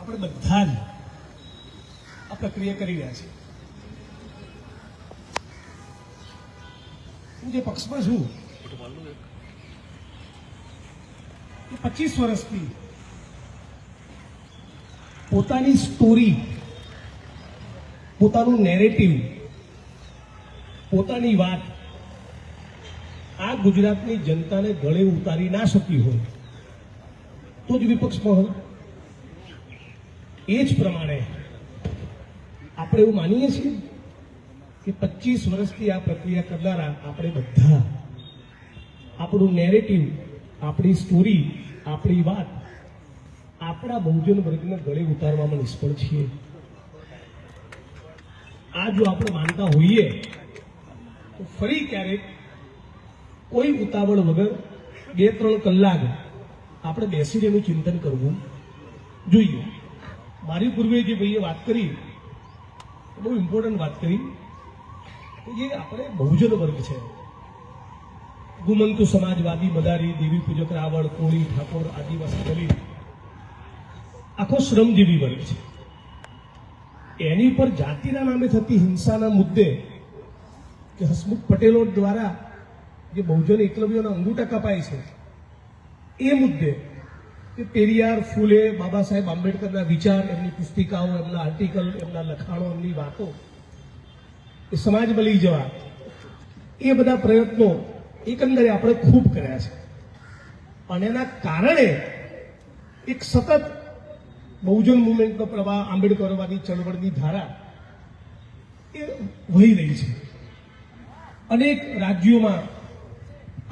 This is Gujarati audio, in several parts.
આપણે બધા જ આ પ્રક્રિયા કરી રહ્યા છીએ. હું જે પક્ષમાં છું એ 25 વર્ષથી પોતાની સ્ટોરી, પોતાનું નેરેટિવ, પોતાની વાત આ ગુજરાતની જનતાને ગળે ઉતારી ના શકી હોય તો જ વિપક્ષમાં હોય. એ જ પ્રમાણે આપણે એવું માનીએ છીએ કે 25 વર્ષથી આ પ્રક્રિયા કરનારા આપણે બધા આપણું નેરેટિવ, આપણી સ્ટોરી, આપણી વાત આપણા બહુજન વર્ગને ગળે ઉતારવામાં નિષ્ફળ છીએ. આ જો આપણે માનતા હોઈએ તો ફરી ક્યારેક કોઈ ઉતાવળ વગર 2-3 કલાક આપણે બેસીને એનું ચિંતન કરવું જોઈએ. મારી પૂર્વે જે ભાઈએ વાત કરી બહુ ઇમ્પોર્ટન્ટ વાત કરી કે જે આપણે બહુજન વર્ગ છે, ગુમંતુ સમાજવાદી, મદારી, દેવી પૂજક, રાવળ, કોળી, ઠાકોર, આદિવાસી, દલિત, આખો શ્રમજીવી વર્ગ છે. એની પર જાતિના નામે થતી હિંસાના મુદ્દે કે હસમુખ પટેલો દ્વારા જે બહુજન એકલવ્યોના અંગૂઠા કપાય છે એ મુદ્દે કે પેરિયાર, ફૂલે, બાબા સાહેબ આંબેડકરના વિચાર, એમની પુસ્તિકાઓ, એમના આર્ટિકલ, એમના લખાણો, એમની વાતો એ સમાજમાં લઈ જવા, એ બધા પ્રયત્નો એકંદરે આપણે ખૂબ કર્યા છે. અને એના કારણે એક સતત બહુજન મુવમેન્ટનો પ્રવાહ, આંબેડકરવાદી ચળવળની ધારા એ વહી રહી છે. અનેક રાજ્યોમાં,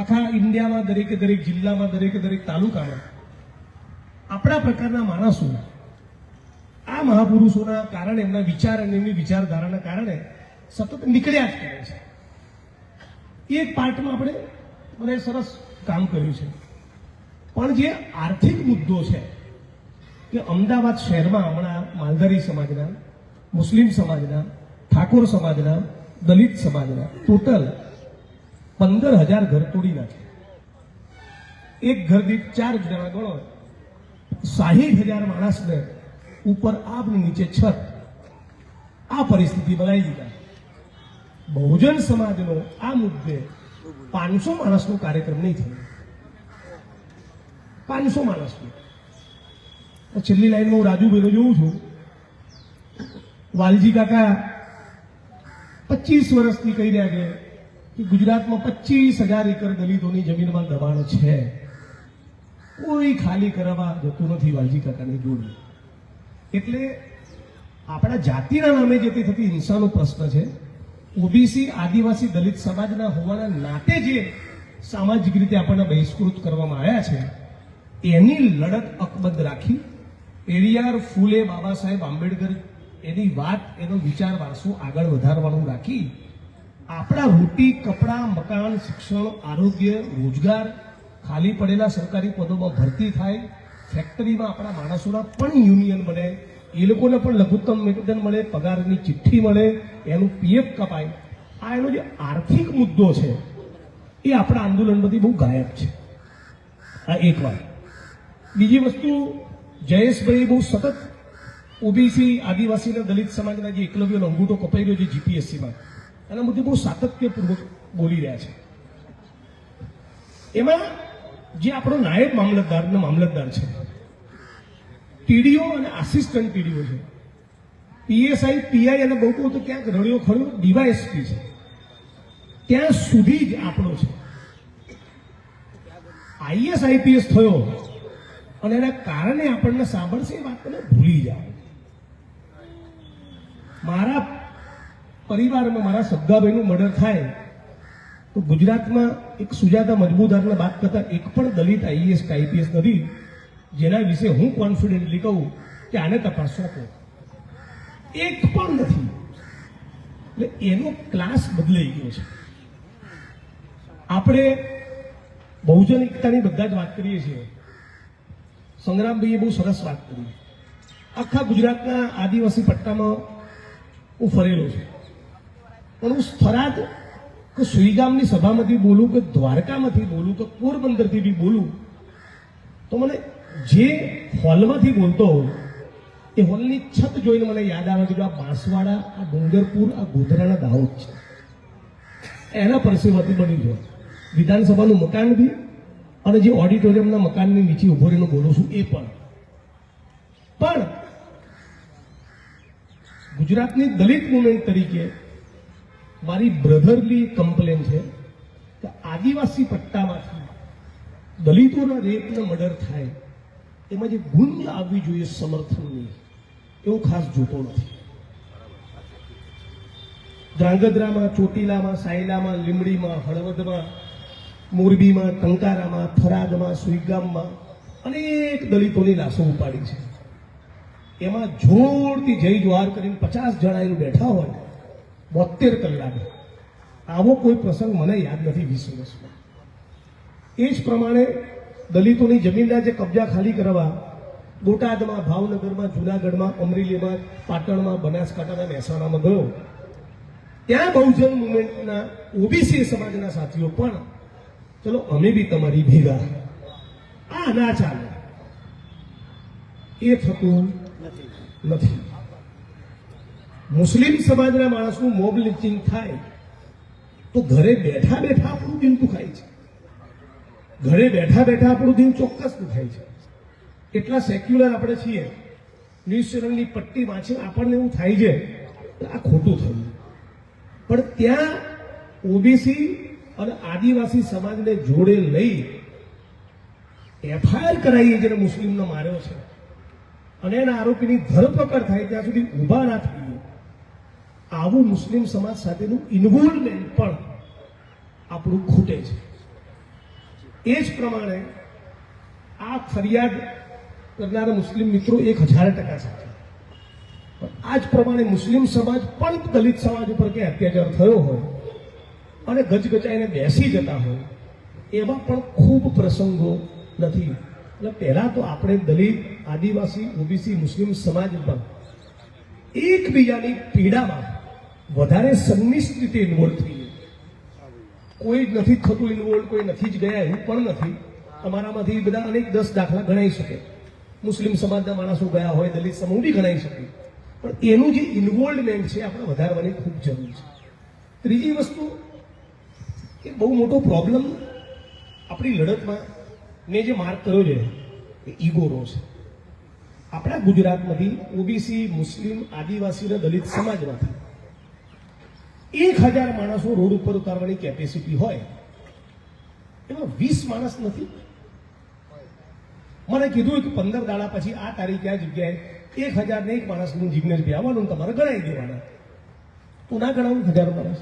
આખા ઇન્ડિયામાં, દરેકે દરેક જિલ્લામાં, દરેકે દરેક તાલુકામાં આપણા પ્રકારના માણસો આ મહાપુરુષોના કારણે, એમના વિચાર અને એમની વિચારધારાના કારણે સતત નીકળ્યા જ કરે છે. એક પાર્ટમાં આપણે બધા સરસ કામ કર્યું છે. પણ જે આર્થિક મુદ્દો છે કે અમદાવાદ શહેરમાં હમણાં માલધારી સમાજના, મુસ્લિમ સમાજના, ઠાકોર સમાજના, દલિત સમાજના ટોટલ 15,000 ઘર તોડી નાખે. એક ઘર દીઠ 4 જણા ગણો, 60,000 માણસને ઉપર આબ નીચે છત, આ પરિસ્થિતિ બનાવી દીધા. બહુજન સમાજનો આ મુદ્દે 500 માણસનો કાર્યક્રમ નહીં થયો. 500 માણસનો. છેલ્લી લાઈનમાં હું રાજુભાઈને જોઉં છું, વાલજી કાકા 25 વર્ષથી કહી રહ્યા છે કે ગુજરાતમાં 25,000 એકર દલિતોની જમીનમાં દબાણ છે. કોઈ ખાલી કરાવવા જતું નથી વાલજી કાકાની જોડે. એટલે આપણા જાતિના નામે જે થતી હિંસાનો પ્રશ્ન છે, ઓબીસી, આદિવાસી, દલિત સમાજના હોવાના નાતે જે સામાજિક રીતે આપણને બહિષ્કૃત કરવામાં આવ્યા છે, એની લડત અકબંધ રાખી પેરિયાર, ફૂલે, બાબા સાહેબ આંબેડકર એની વાત, એનો વિચાર વારસો આગળ વધારવાનું રાખી આપણા રોટી, કપડાં, મકાન, શિક્ષણ, આરોગ્ય, રોજગાર, ખાલી પડેલા સરકારી પદોમાં ભરતી થાય, ફેક્ટરીમાં આપણા માણસોના પણ યુનિયન બને, એ લોકોને પણ લઘુત્તમ વેતન મળે, પગારની ચિઠ્ઠી મળે, એનું પીએફ કપાય. આ એનો જે આર્થિક મુદ્દો છે એ આપણા આંદોલનમાંથી બહુ ગાયબ છે. આ એક વાત. બીજી વસ્તુ, જયેશભાઈ બહુ સતત ઓબીસી, આદિવાસી અને દલિત સમાજના જે એકલવ્યનો અંગૂઠો કપાઈ રહ્યો છે જીપીએસસીમાં, એના મુદ્દે બહુ સાતત્યપૂર્વક બોલી રહ્યા છે. એમાં જે આપણો નાયબ મામલતદાર અને મામલતદાર છે, ટીડીઓ અને આસિસ્ટન્ટ ટીડીઓ છે, પીએસઆઈ, પીઆઈ અને બહુ તો ક્યાંક રડ્યો ખડ્યો ડીવાયએસપી છે, ત્યાં સુધી જ આપણો છે. આઈએસ આઈપીએસ થયો અને એના કારણે આપણને સાંભળશે એ વાતને ભૂલી જાય. મારા પરિવારમાં મારા સગાભાઈનું મર્ડર થાય તો ગુજરાતમાં એક સુજાતા મજબૂદારના વાત કરતા એક પણ દલિત આઈએસ કે આઈપીએસ નથી જેના વિશે હું કોન્ફિડન્ટલી કહું કે આને તપાસ સોંપો. એક પણ નથી. એટલે એનો ક્લાસ બદલાઈ ગયો છે. આપણે બહુજન એકતાની બધા જ વાત કરીએ છીએ. સંગ્રામભાઈએ બહુ સરસ વાત કરી. આખા ગુજરાતના આદિવાસી પટ્ટામાં હું ફરેલો છું, પણ હું થરાદ કે સુઈગામની સભામાંથી બોલું કે દ્વારકામાંથી બોલું કે પોરબંદરથી બી બોલું તો મને જે હોલમાંથી બોલતો હોઉં એ હોલની છત જોઈને મને યાદ આવે કે જો આ બાંસવાડા, આ ડુંગરપુર, આ ગોધરાના દાહોદ છે, એના પરસેવાથી બની ગયો વિધાનસભાનું મકાન બી, અને જે ઓડિટોરિયમના મકાનની નીચે ઉભો રહીને બોલું છું એ પણ ગુજરાતની દલિત મુવમેન્ટ તરીકે મારી બ્રધરલી કમ્પ્લેન છે કે આદિવાસી પટ્ટામાંથી દલિતોના રેપને મર્ડર થાય એમાં જે ગુંજ આવવી જોઈએ સમર્થનની, એવું ખાસ જોતો નથી. ધ્રાંગધ્રામાં, ચોટીલામાં, સાયલામાં, લીંબડીમાં, હળવદમાં, મોરબીમાં, ટંકારામાં, થરાદમાં, સુઈગામમાં અનેક દલિતોની લાશો ઉપાડી છે. એમાં જોરથી જય જવાહર કરીને 50 જણા અહીં બેઠા હોય 72 કલાકે. આવો કોઈ પ્રસંગ મને યાદ નથી 20 વર્ષમાં. એ જ પ્રમાણે દલિતોની જમીનના જે કબજા ખાલી કરવા બોટાદમાં, ભાવનગરમાં, જુનાગઢમાં, અમરેલીમાં, પાટણમાં, બનાસકાંઠાના, મહેસાણામાં ગયો. ત્યાં બહુજન મુવમેન્ટના ઓબીસી સમાજના સાથીઓ પણ ચલો અમે બી તમારી ભેગા, આ ના ચાલે, એ થતું નથી. મુસ્લિમ સમાજના માણસનું મોબ લિંચિંગ થાય તો ઘરે બેઠા બેઠા આપણું દિલ દુખાય છે. ઘરે બેઠા બેઠા આપણું દિલ ચોક્કસ દુખાય છે. એટલા સેક્યુલર આપણે છીએ, ન્યૂઝ ચેનલની પટ્ટી વાંચીને આપણને એવું થાય છે કે આ ખોટું થયું. પણ ત્યાં ઓબીસી અને આદિવાસી સમાજને જોડે લઈ એફઆઈઆર કરાવીએ જેને મુસ્લિમનો માર્યો છે અને એના આરોપીની ધરપકડ થાય ત્યાં સુધી ઊભા ના થઈએ. આવું મુસ્લિમ સમાજ સાથેનું ઇન્વોલ્વમેન્ટ પણ આપણું ખૂટે છે. એ જ પ્રમાણે આ ફરિયાદ કરનારા મુસ્લિમ મિત્રો 1000% સાથે, આ જ પ્રમાણે મુસ્લિમ સમાજ પણ દલિત સમાજ ઉપર કે અત્યાચાર થયો હોય અને ગચગચાઈને બેસી જતા હોય એવા પણ ખૂબ પ્રસંગો નથી. એટલે પહેલા તો આપણે દલિત, આદિવાસી, ઓબીસી, મુસ્લિમ સમાજમાં એકબીજાની પીડામાં વધારે સંનિષ્ઠ રીતે ઇન્વોલ્વ થઈએ. કોઈ જ નથી થતું ઇન્વોલ્વ, કોઈ નથી જ ગયા એવું પણ નથી. તમારામાંથી બધા અનેક 10 દાખલા ગણાઈ શકે. મુસ્લિમ સમાજના માણસો ગયા હોય, દલિત સમૂહ બી ગણાઈ શકે. પણ એનું જે ઇન્વોલ્વમેન્ટ છે આપણે વધારવાની ખૂબ જરૂર છે. ત્રીજી વસ્તુ, એક બહુ મોટો પ્રોબ્લેમ આપણી લડતમાં મેં જે માર્ક કર્યો છે એ ઈગોનો છે. આપણા ગુજરાતમાંથી ઓબીસી, મુસ્લિમ, આદિવાસી અને દલિત સમાજમાંથી 1000 માણસો રોડ ઉપર ઉતારવાની કેપેસિટી હોય, એમાં 20 માણસ નથી. મને કીધું કે 15 દાડા પછી આ તારીખે આ જગ્યાએ 1000 ને એક માણસનું જિગ્નેશ ભાઈ આવવાનું, તમારે ગણાવી દેવાના. તો ના ગણાવું 1000 માણસ?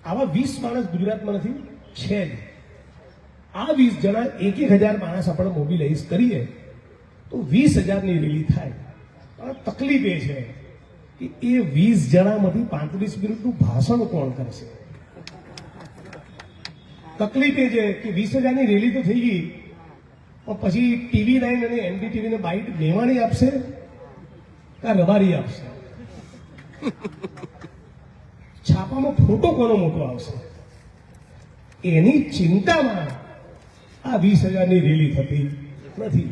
આવા 20 માણસ ગુજરાતમાં નથી, છે જ. આ 20 જણા 1000 માણસ આપણે મોબિલાઇઝ કરીએ તો 20000ની રેલી થાય. પણ તકલીફ એ છે કે એ 20 જણામાંથી 35 મિનિટનું ભાષણ કોણ કરશે? તકલીફ એ છે કે 20000ની રેલી તો થઈ ગઈ, પણ પછી TV9 અને NDTVને બાઇટ મેવાણી આપશે કે રબારી આપશે? છાપામાં ફોટો કોનો મોટો આવશે? એની ચિંતામાં આ 20000ની રેલી થતી નથી.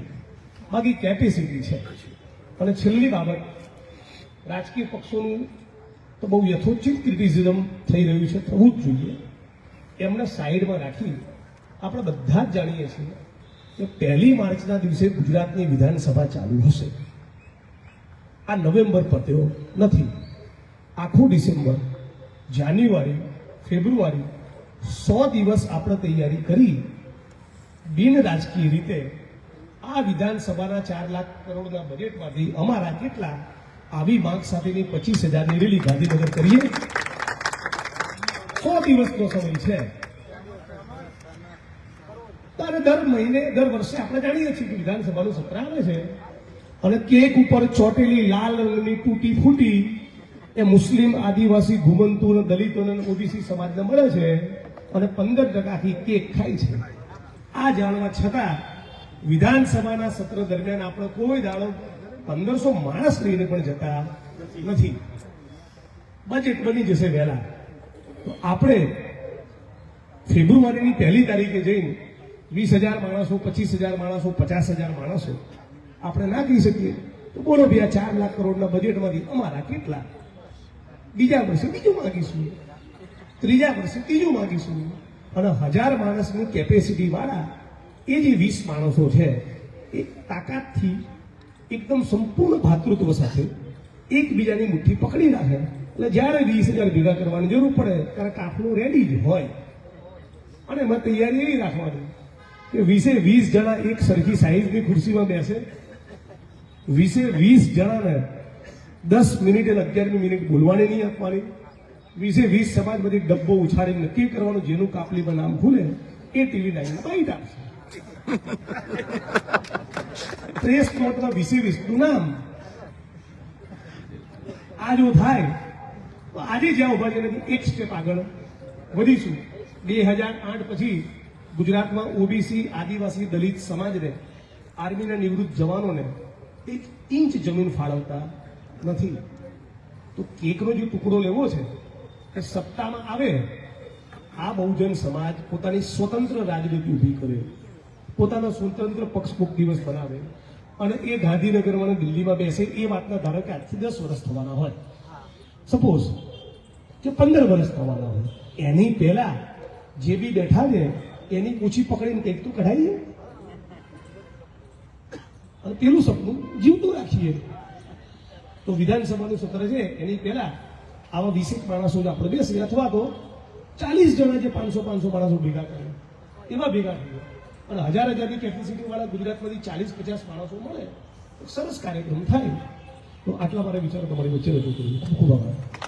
બાકી કેપેસિટી છે. અને છેલ્લી બાબત, રાજકીય પક્ષોનું તો બહુ યથોચિત ક્રિટિસિઝમ થઈ રહ્યું છે, થવું જ જોઈએ. એમને સાઈડમાં રાખી આપણે બધા જ જાણીએ છીએ કે 1 માર્ચના દિવસે ગુજરાતની વિધાનસભા ચાલુ હશે. આ નવેમ્બર પત્યો નથી. આખું ડિસેમ્બર, જાન્યુઆરી, ફેબ્રુઆરી 100 દિવસ આપણે તૈયારી કરી બિન રાજકીય રીતે આ વિધાનસભાના 4 લાખ કરોડના બજેટમાંથી અમારા કેટલા આવી માંગ સાથેની 25000ની રેલી ગાંધીનગર કરીએ. 100 દિવસનો સમય છે. અને દર મહિને, દર વર્ષે આપણે જાણીએ છીએ કે વિધાનસભાનું સત્ર આવે છે અને કેક ઉપર ચોટેલી લાલ રંગની તૂટી ફૂટી એ મુસ્લિમ, આદિવાસી, ઘુમંતુ અને દલિતો અને ઓબીસી સમાજને મળે છે અને 15% કેક ખાય છે. આ જાણવા છતાં વિધાનસભાના સત્ર દરમિયાન આપણે કોઈ દાડો 1500 માણસ લઈને પણ જતા નથી. બજેટ બની જશે વહેલા તો આપણે ફેબ્રુઆરીની 1 તારીખે જઈને 20000 માણસો, 25000 માણસો, 50000 માણસો આપણે ના કહી શકીએ તો બોલો ભાઈ આ 4 લાખ કરોડના બજેટમાંથી અમારા કેટલા? બીજા વર્ષે બીજું માંગીશું, ત્રીજા વર્ષે ત્રીજું માંગીશું. અને 1000 માણસની કેપેસિટી વાળા એ જે 20 માણસો છે એ તાકાતથી એકદમ સંપૂર્ણ ભાતૃત્વ સાથે એકબીજાની મુઠ્ઠી પકડી રાખે. એટલે જ્યારે 20,000 ભેગા કરવાની જરૂર પડે ત્યારે કાફલો રેડી જ હોય. અને એમાં તૈયારી એવી રાખવાની કે 20 જણા એક સરખી સાઈઝની ખુરશીમાં બેસે. 20 જણાને 10 મિનિટ અને 11મી મિનિટ બોલવાની નહીં આપવાની. 20 સમાજમાંથી ડબ્બો ઉછાળીને નક્કી કરવાનું જેનું કાપલીમાં નામ ખુલે એ ટીવી 9 બાઈટ આપશે. પ્રેસ નોટમાં 20નું નામ. આ જો થાય તો આજે જ્યાં ઉભા છે એક સ્ટેપ આગળ વધીશું. 2008 પછી ગુજરાતમાં ઓબીસી, આદિવાસી, દલિત સમાજને, આર્મીના નિવૃત્ત જવાનોને 1 ઇંચ જમીન ફાળવતા નથી. તો કેકનો જે ટુકડો લેવો છે એ સત્તામાં આવે, આ બહુજન સમાજ પોતાની સ્વતંત્ર રાજનીતિ ઊભી કરે, પોતાનો સ્વતંત્ર પક્ષ દિવસ બનાવે અને એ ગાંધીનગરમાં અને દિલ્હીમાં બેસે. એ વાતના ધારો કે આજથી 10 વર્ષ થવાના હોય, સપોઝ કે 15 વર્ષ થવાના હોય, એની પહેલા જે બી બેઠા છે એની ઓછી પકડીને કંઈક તો કઢાઈએ અને પેલું સપનું જીવતું રાખીએ. તો વિધાનસભાનું સત્ર છે એની પહેલા આવા 20 માણસો આપણે બેસીએ, અથવા તો 40 જણા જે 500 માણસો ભેગા કરે એવા ભેગા થઈએ અને 1000ની કેપેસિટી વાળા ગુજરાતમાંથી 40-50 માણસો મળે, સરસ કાર્યક્રમ થાય. તો આટલા મારા વિચારો તમારી વચ્ચે રજૂ કર્યું. ખૂબ ખૂબ આભાર.